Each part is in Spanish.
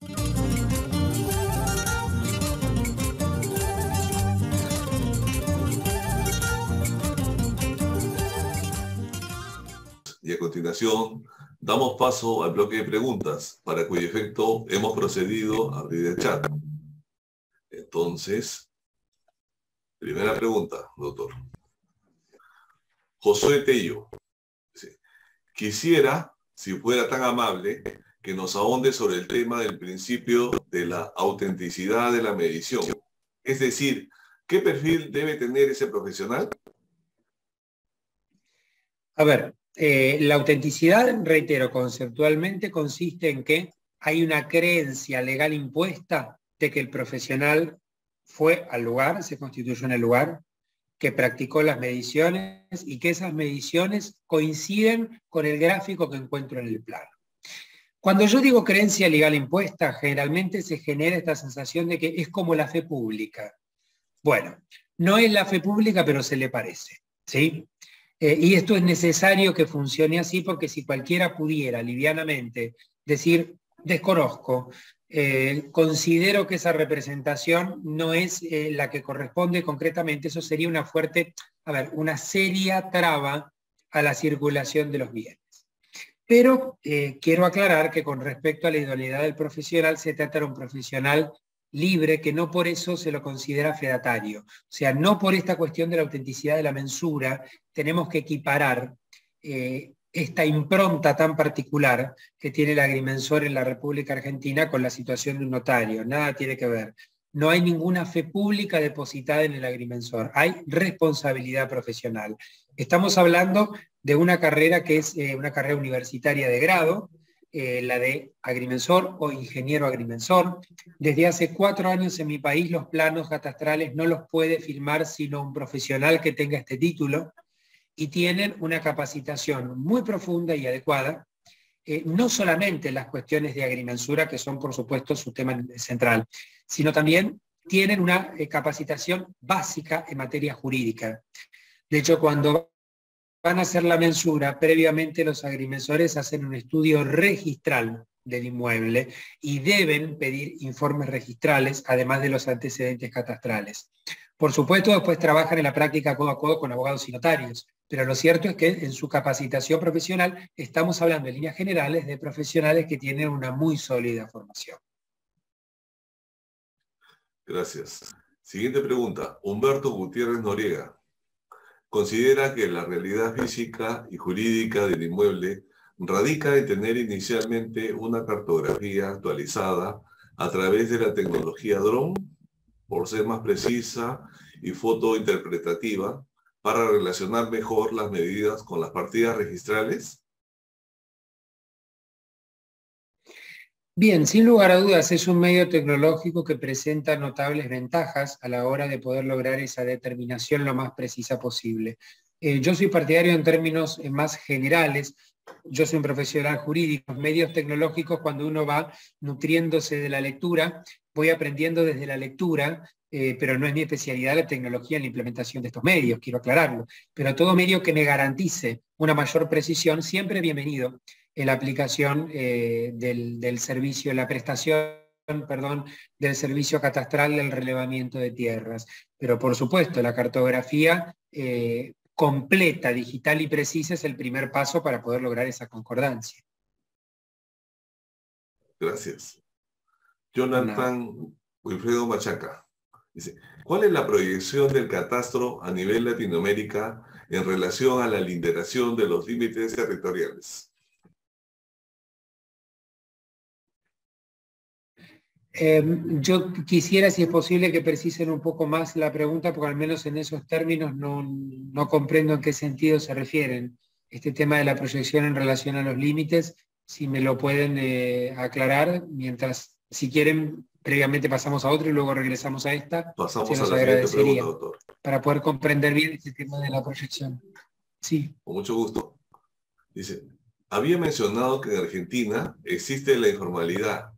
Y a continuación, damos paso al bloque de preguntas, para cuyo efecto hemos procedido a abrir el chat. Entonces, primera pregunta, doctor. Josué Tello. Quisiera, si fuera tan amable, que nos ahonde sobre el tema del principio de la autenticidad de la medición. Es decir, ¿qué perfil debe tener ese profesional? A ver, la autenticidad, reitero, conceptualmente consiste en que hay una creencia legal impuesta de que el profesional fue al lugar, se constituyó en el lugar, que practicó las mediciones y que esas mediciones coinciden con el gráfico que encuentro en el plano. Cuando yo digo creencia legal impuesta, generalmente se genera esta sensación de que es como la fe pública. Bueno, no es la fe pública, pero se le parece, ¿sí? Y esto es necesario que funcione así, porque si cualquiera pudiera livianamente decir, desconozco, considero que esa representación no es la que corresponde concretamente, eso sería una fuerte, una seria traba a la circulación de los bienes. Pero quiero aclarar que con respecto a la idoneidad del profesional, se trata de un profesional libre, que no por eso se lo considera fedatario. O sea, no por esta cuestión de la autenticidad de la mensura tenemos que equiparar esta impronta tan particular que tiene el agrimensor en la República Argentina con la situación de un notario. Nada tiene que ver. No hay ninguna fe pública depositada en el agrimensor. Hay responsabilidad profesional. Estamos hablando de una carrera que es una carrera universitaria de grado, la de agrimensor o ingeniero agrimensor. Desde hace 4 años en mi país los planos catastrales no los puede firmar sino un profesional que tenga este título, y tienen una capacitación muy profunda y adecuada, no solamente en las cuestiones de agrimensura, que son por supuesto su tema central, sino también tienen una capacitación básica en materia jurídica. De hecho, cuando van a hacer la mensura, previamente los agrimensores hacen un estudio registral del inmueble y deben pedir informes registrales, además de los antecedentes catastrales. Por supuesto, después trabajan en la práctica codo a codo con abogados y notarios, pero lo cierto es que en su capacitación profesional estamos hablando en líneas generales de profesionales que tienen una muy sólida formación. Gracias. Siguiente pregunta. Humberto Gutiérrez Noriega. Considera que la realidad física y jurídica del inmueble radica en tener inicialmente una cartografía actualizada a través de la tecnología dron, por ser más precisa y fotointerpretativa, para relacionar mejor las medidas con las partidas registrales. Bien, sin lugar a dudas es un medio tecnológico que presenta notables ventajas a la hora de poder lograr esa determinación lo más precisa posible. Yo soy partidario en términos más generales. Yo soy un profesional jurídico. Medios tecnológicos, cuando uno va nutriéndose de la lectura, voy aprendiendo desde la lectura, pero no es mi especialidad la tecnología en la implementación de estos medios, quiero aclararlo. Pero todo medio que me garantice una mayor precisión, siempre bienvenido en la aplicación del servicio, la prestación, perdón, del servicio catastral del relevamiento de tierras. Pero por supuesto, la cartografía completa, digital y precisa es el primer paso para poder lograr esa concordancia. Gracias. Jonathan Wilfredo Machaca dice, ¿cuál es la proyección del catastro a nivel Latinoamérica en relación a la linderación de los límites territoriales? Yo quisiera, si es posible, que precisen un poco más la pregunta, porque al menos en esos términos no comprendo en qué sentido se refieren. Este tema de la proyección en relación a los límites, si me lo pueden aclarar, mientras, si quieren, previamente pasamos a otro y luego regresamos a esta. Pasamos a la siguiente pregunta, doctor. Para poder comprender bien este tema de la proyección. Sí. Con mucho gusto. Dice, había mencionado que en Argentina existe la informalidad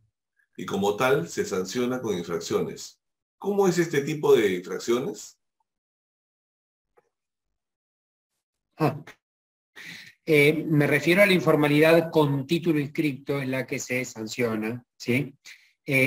y como tal se sanciona con infracciones. ¿Cómo es este tipo de infracciones? Me refiero a la informalidad con título inscripto, en la que se sanciona, ¿sí?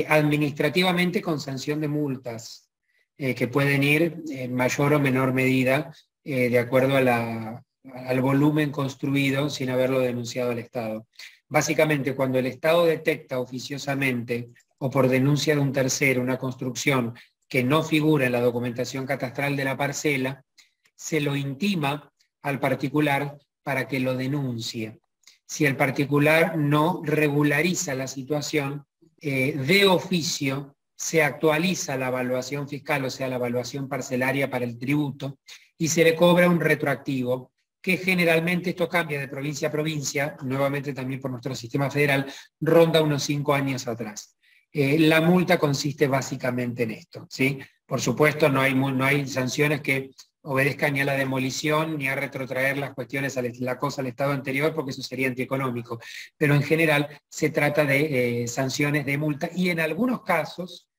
administrativamente con sanción de multas, que pueden ir en mayor o menor medida de acuerdo al volumen construido sin haberlo denunciado al Estado. Básicamente, cuando el Estado detecta oficiosamente o por denuncia de un tercero una construcción que no figura en la documentación catastral de la parcela, se lo intima al particular para que lo denuncie. Si el particular no regulariza la situación, de oficio se actualiza la evaluación fiscal, o sea, la evaluación parcelaria para el tributo, y se le cobra un retroactivo, que generalmente esto cambia de provincia a provincia, nuevamente también por nuestro sistema federal, ronda unos 5 años atrás. La multa consiste básicamente en esto, ¿sí? Por supuesto, no hay sanciones que obedezcan ni a la demolición ni a retrotraer las cuestiones, la cosa al estado anterior, porque eso sería antieconómico. Pero en general se trata de sanciones de multa y en algunos casos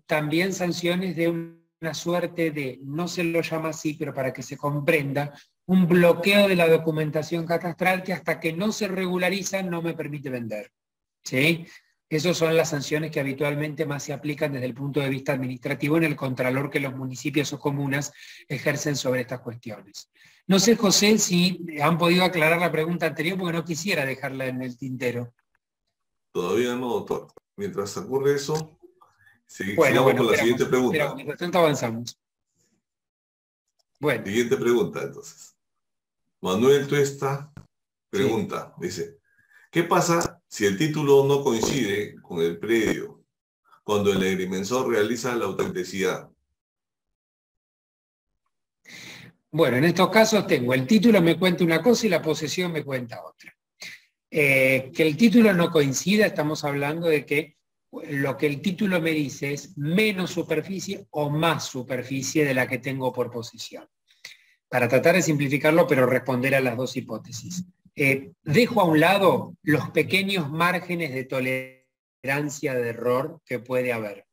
también sanciones de una suerte de, no se lo llama así, pero para que se comprenda, un bloqueo de la documentación catastral que hasta que no se regulariza no me permite vender, ¿sí? Esas son las sanciones que habitualmente más se aplican desde el punto de vista administrativo en el contralor que los municipios o comunas ejercen sobre estas cuestiones. No sé, José, si han podido aclarar la pregunta anterior, porque no quisiera dejarla en el tintero. Todavía no, doctor. Mientras ocurre eso, sigamos con la siguiente pregunta. Pero mientras tanto avanzamos. Bueno. Siguiente pregunta, entonces. Manuel Tuesta pregunta, dice, ¿qué pasa si el título no coincide con el predio cuando el agrimensor realiza la autenticidad? Bueno, en estos casos tengo el título me cuenta una cosa y la posesión me cuenta otra. Que el título no coincida, estamos hablando de que lo que el título me dice es menos superficie o más superficie de la que tengo por posesión. Para tratar de simplificarlo, pero responder a las dos hipótesis. Dejo a un lado los pequeños márgenes de tolerancia de error que puede haber,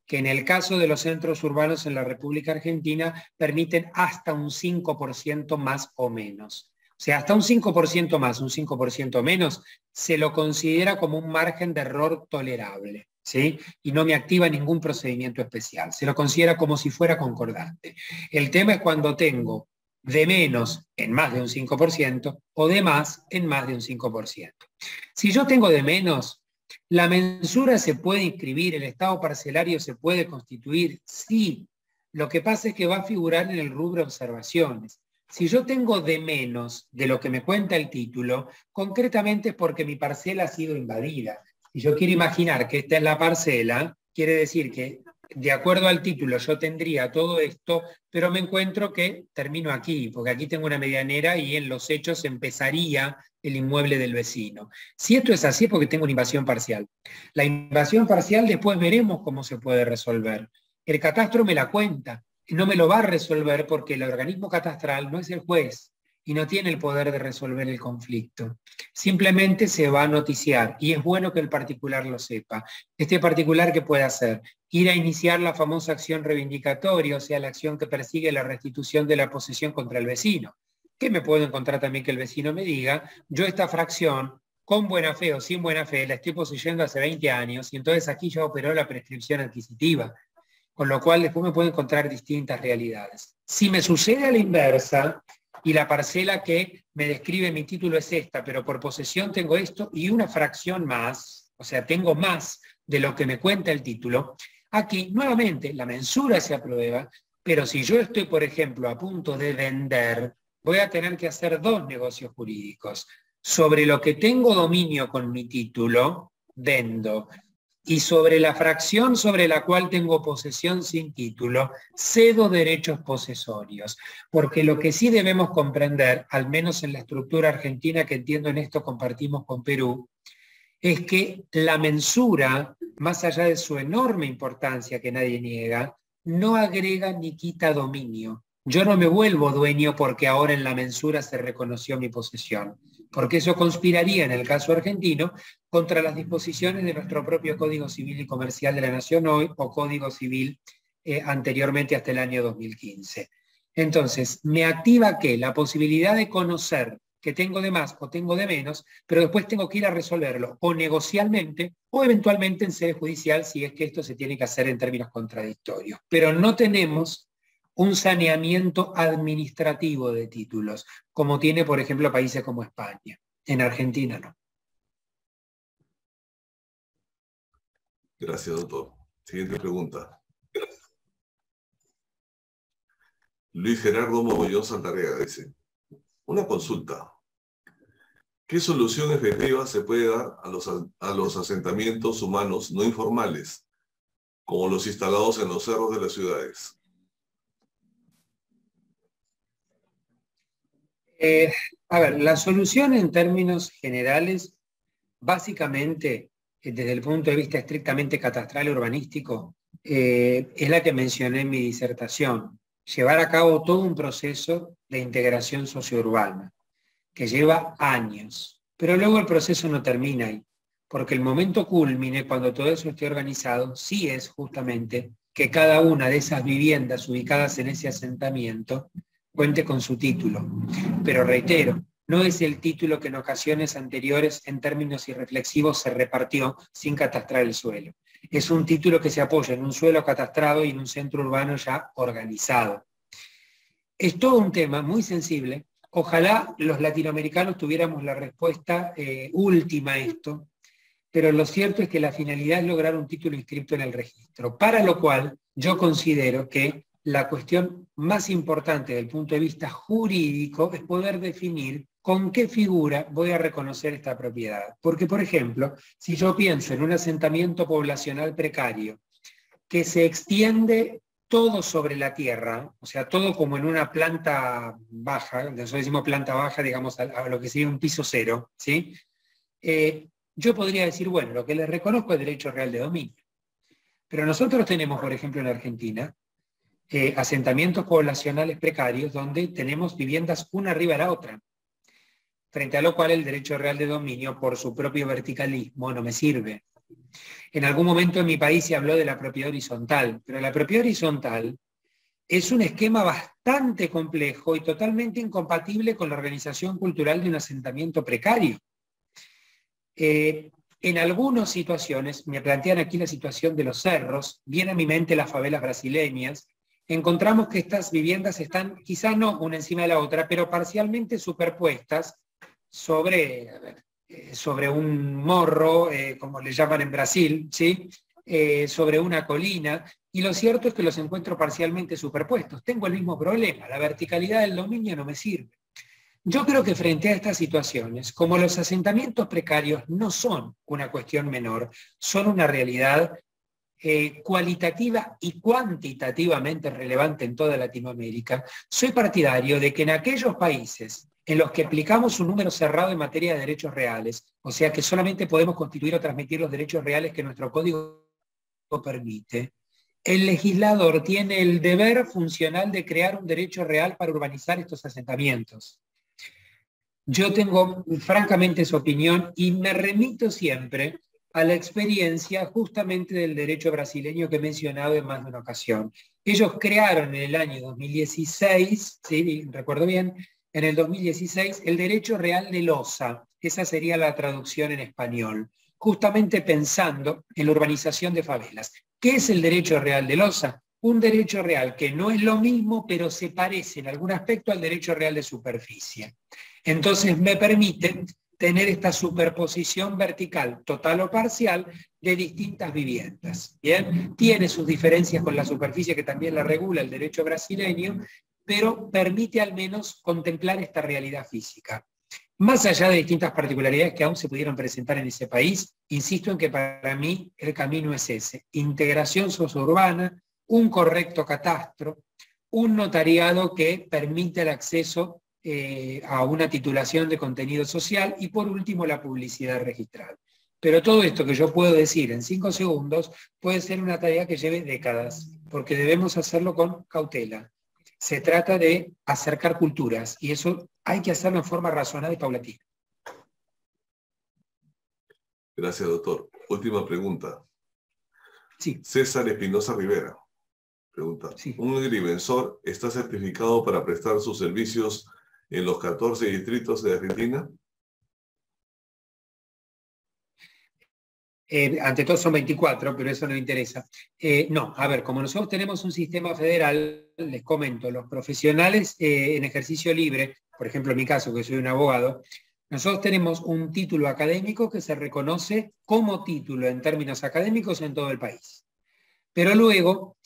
que en el caso de los centros urbanos en la República Argentina permiten hasta un 5% más o menos. O sea, hasta un 5% más, un 5% menos, se lo considera como un margen de error tolerable, ¿sí? Y no me activa ningún procedimiento especial. Se lo considera como si fuera concordante. El tema es cuando tengo de menos en más de un 5% o de más en más de un 5%. Si yo tengo de menos, la mensura se puede inscribir, el estado parcelario se puede constituir, sí. Lo que pasa es que va a figurar en el rubro observaciones. Si yo tengo de menos de lo que me cuenta el título, concretamente es porque mi parcela ha sido invadida. Si yo quiero imaginar que esta es la parcela, quiere decir que de acuerdo al título yo tendría todo esto, pero me encuentro que termino aquí, porque aquí tengo una medianera y en los hechos empezaría el inmueble del vecino. Si esto es así es porque tengo una invasión parcial. La invasión parcial después veremos cómo se puede resolver. El catastro me la cuenta, y no me lo va a resolver porque el organismo catastral no es el juez y no tiene el poder de resolver el conflicto. Simplemente se va a noticiar y es bueno que el particular lo sepa. Este particular, ¿qué puede hacer? Ir a iniciar la famosa acción reivindicatoria, o sea, la acción que persigue la restitución de la posesión contra el vecino. Que me puedo encontrar también que el vecino me diga, yo esta fracción, con buena fe o sin buena fe, la estoy poseyendo hace 20 años y entonces aquí ya operó la prescripción adquisitiva. Con lo cual después me puedo encontrar distintas realidades. Si me sucede a la inversa, y la parcela que me describe mi título es esta, pero por posesión tengo esto y una fracción más, o sea, tengo más de lo que me cuenta el título, aquí nuevamente la mensura se aprueba, pero si yo estoy, por ejemplo, a punto de vender, voy a tener que hacer dos negocios jurídicos. Sobre lo que tengo dominio con mi título, vendo. Y sobre la fracción sobre la cual tengo posesión sin título, cedo derechos posesorios. Porque lo que sí debemos comprender, al menos en la estructura argentina que entiendo en esto compartimos con Perú, es que la mensura, más allá de su enorme importancia que nadie niega, no agrega ni quita dominio. Yo no me vuelvo dueño porque ahora en la mensura se reconoció mi posesión, porque eso conspiraría en el caso argentino contra las disposiciones de nuestro propio Código Civil y Comercial de la Nación hoy o Código Civil anteriormente hasta el año 2015. Entonces, me activa ¿qué? La posibilidad de conocer que tengo de más o tengo de menos, pero después tengo que ir a resolverlo o negocialmente o eventualmente en sede judicial si es que esto se tiene que hacer en términos contradictorios. Pero no tenemos un saneamiento administrativo de títulos, como tiene, por ejemplo, países como España. En Argentina no. Gracias, doctor. Siguiente pregunta. Luis Gerardo Mogollón Santarega dice, una consulta. ¿Qué solución efectiva se puede dar a los asentamientos humanos no informales, como los instalados en los cerros de las ciudades? A ver, la solución en términos generales, básicamente, desde el punto de vista estrictamente catastral y urbanístico, es la que mencioné en mi disertación. Llevar a cabo todo un proceso de integración sociourbana, que lleva años. Pero luego el proceso no termina ahí, porque el momento cúlmine, cuando todo eso esté organizado, sí es justamente que cada una de esas viviendas ubicadas en ese asentamiento cuente con su título. Pero reitero, no es el título que en ocasiones anteriores, en términos irreflexivos, se repartió sin catastrar el suelo. Es un título que se apoya en un suelo catastrado y en un centro urbano ya organizado. Es todo un tema muy sensible. Ojalá los latinoamericanos tuviéramos la respuesta última a esto, pero lo cierto es que la finalidad es lograr un título inscripto en el registro, para lo cual yo considero que la cuestión más importante desde el punto de vista jurídico es poder definir con qué figura voy a reconocer esta propiedad. Porque, por ejemplo, si yo pienso en un asentamiento poblacional precario que se extiende todo sobre la tierra, o sea, todo como en una planta baja, nosotros decimos planta baja, digamos, a lo que sería un piso cero, ¿sí? Yo podría decir, bueno, lo que les reconozco es derecho real de dominio. Pero nosotros tenemos, por ejemplo, en Argentina, asentamientos poblacionales precarios donde tenemos viviendas una arriba de la otra, frente a lo cual el derecho real de dominio, por su propio verticalismo, no me sirve. En algún momento en mi país se habló de la propiedad horizontal, pero la propiedad horizontal es un esquema bastante complejo y totalmente incompatible con la organización cultural de un asentamiento precario. En algunas situaciones, me plantean aquí la situación de los cerros, viene a mi mente las favelas brasileñas, encontramos que estas viviendas están quizá no una encima de la otra, pero parcialmente superpuestas sobre un morro, como le llaman en Brasil, ¿sí? Sobre una colina, y lo cierto es que los encuentro parcialmente superpuestos. Tengo el mismo problema, la verticalidad del dominio no me sirve. Yo creo que frente a estas situaciones, como los asentamientos precarios no son una cuestión menor, son una realidad cualitativa y cuantitativamente relevante en toda Latinoamérica, soy partidario de que en aquellos países en los que aplicamos un número cerrado en materia de derechos reales, o sea que solamente podemos constituir o transmitir los derechos reales que nuestro código permite, el legislador tiene el deber funcional de crear un derecho real para urbanizar estos asentamientos. Yo tengo francamente esa opinión y me remito siempre a la experiencia justamente del derecho brasileño que he mencionado en más de una ocasión. Ellos crearon en el año 2016, ¿sí? Recuerdo bien, en el 2016, el derecho real de losa, esa sería la traducción en español, justamente pensando en la urbanización de favelas. ¿Qué es el derecho real de losa? Un derecho real que no es lo mismo, pero se parece en algún aspecto al derecho real de superficie. Entonces me permite tener esta superposición vertical, total o parcial, de distintas viviendas. ¿Bien? Tiene sus diferencias con la superficie que también la regula el derecho brasileño, pero permite al menos contemplar esta realidad física. Más allá de distintas particularidades que aún se pudieron presentar en ese país, insisto en que para mí el camino es ese: integración sociourbana, un correcto catastro, un notariado que permite el acceso a una titulación de contenido social y por último la publicidad registral. Pero todo esto que yo puedo decir en 5 segundos puede ser una tarea que lleve décadas, porque debemos hacerlo con cautela. Se trata de acercar culturas y eso hay que hacerlo en forma razonada y paulatina. Gracias, doctor. Última pregunta. Sí. César Espinosa Rivera pregunta, Sí. ¿un agrimensor está certificado para prestar sus servicios en los 14 distritos de Argentina? Ante todo son 24, pero eso no interesa. No, a ver, como nosotros tenemos un sistema federal, les comento, los profesionales en ejercicio libre, por ejemplo en mi caso, que soy un abogado, nosotros tenemos un título académico que se reconoce como título en términos académicos en todo el país. Pero luego,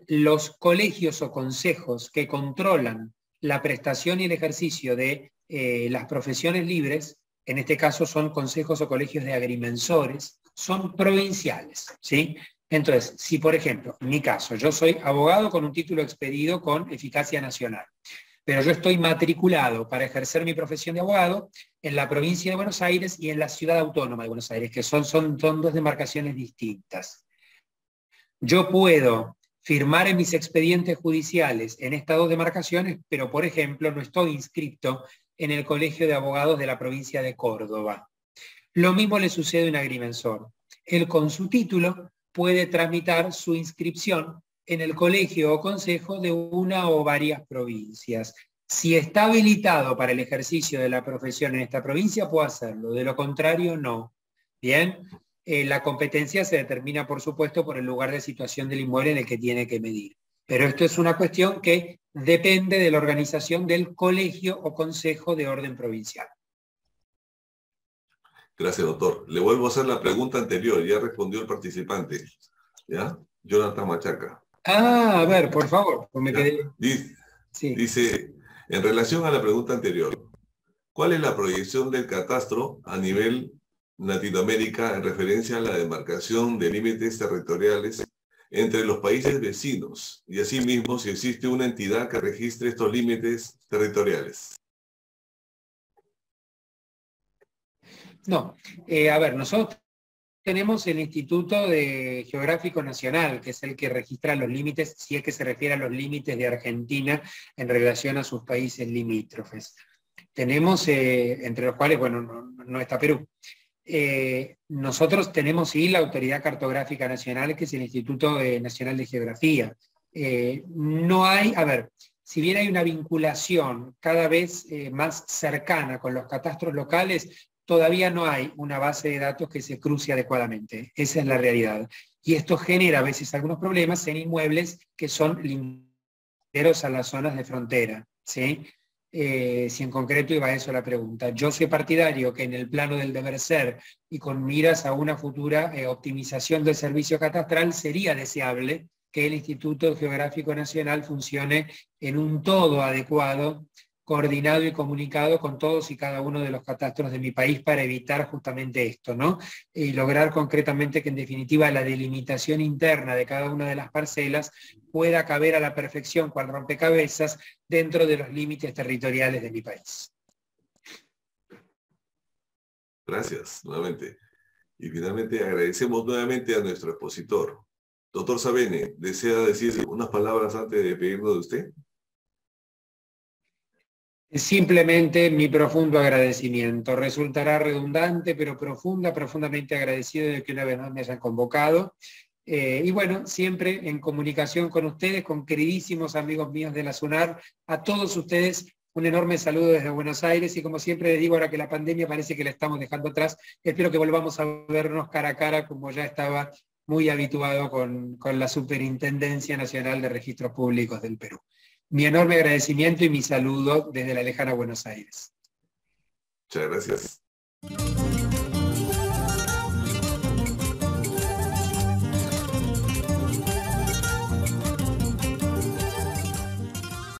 los colegios o consejos que controlan la prestación y el ejercicio de las profesiones libres, en este caso son consejos o colegios de agrimensores, son provinciales, ¿sí? Entonces, si por ejemplo, en mi caso, yo soy abogado con un título expedido con eficacia nacional, pero yo estoy matriculado para ejercer mi profesión de abogado en la provincia de Buenos Aires y en la ciudad autónoma de Buenos Aires, que son dos demarcaciones distintas. Yo puedo firmar en mis expedientes judiciales en estas dos demarcaciones, pero por ejemplo no estoy inscrito en el Colegio de Abogados de la provincia de Córdoba. Lo mismo le sucede a un agrimensor. Él con su título puede tramitar su inscripción en el colegio o consejo de una o varias provincias. Si está habilitado para el ejercicio de la profesión en esta provincia, puede hacerlo. De lo contrario, no. Bien. La competencia se determina, por supuesto, por el lugar de situación del inmueble en el que tiene que medir. Pero esto es una cuestión que depende de la organización del colegio o consejo de orden provincial. Gracias, doctor. Le vuelvo a hacer la pregunta anterior, ya respondió el participante. ¿Ya? Jonathan Machaca. Ah, a ver, por favor, pues me quedé. Dice, en relación a la pregunta anterior, ¿cuál es la proyección del catastro a nivel Latinoamérica en referencia a la demarcación de límites territoriales entre los países vecinos? Y asimismo, si existe una entidad que registre estos límites territoriales. No, a ver, nosotros tenemos el Instituto Geográfico Nacional, que es el que registra los límites, si es que se refiere a los límites de Argentina en relación a sus países limítrofes. Tenemos, entre los cuales, bueno, no está Perú. Nosotros tenemos sí la Autoridad Cartográfica Nacional, que es el Instituto Nacional de Geografía. No hay, a ver, si bien hay una vinculación cada vez más cercana con los catastros locales, todavía no hay una base de datos que se cruce adecuadamente. Esa es la realidad. Y esto genera a veces algunos problemas en inmuebles que son linderos a las zonas de frontera, ¿sí? Si en concreto iba a eso la pregunta. Yo soy partidario que en el plano del deber ser y con miras a una futura optimización del servicio catastral, sería deseable que el Instituto Geográfico Nacional funcione en un todo adecuado, coordinado y comunicado con todos y cada uno de los catastros de mi país para evitar justamente esto, ¿no? Y lograr concretamente que en definitiva la delimitación interna de cada una de las parcelas pueda caber a la perfección cual rompecabezas dentro de los límites territoriales de mi país. Gracias, nuevamente. Y finalmente agradecemos nuevamente a nuestro expositor. Doctor Savene, ¿desea decir unas palabras antes de despedirnos de usted? Simplemente mi profundo agradecimiento. Resultará redundante, pero profundamente agradecido de que una vez más me hayan convocado. Y bueno, siempre en comunicación con ustedes, con queridísimos amigos míos de la SUNAR, a todos ustedes un enorme saludo desde Buenos Aires y como siempre les digo, ahora que la pandemia parece que la estamos dejando atrás, espero que volvamos a vernos cara a cara como ya estaba muy habituado con la Superintendencia Nacional de Registros Públicos del Perú. Mi enorme agradecimiento y mi saludo desde la lejana Buenos Aires. Muchas gracias.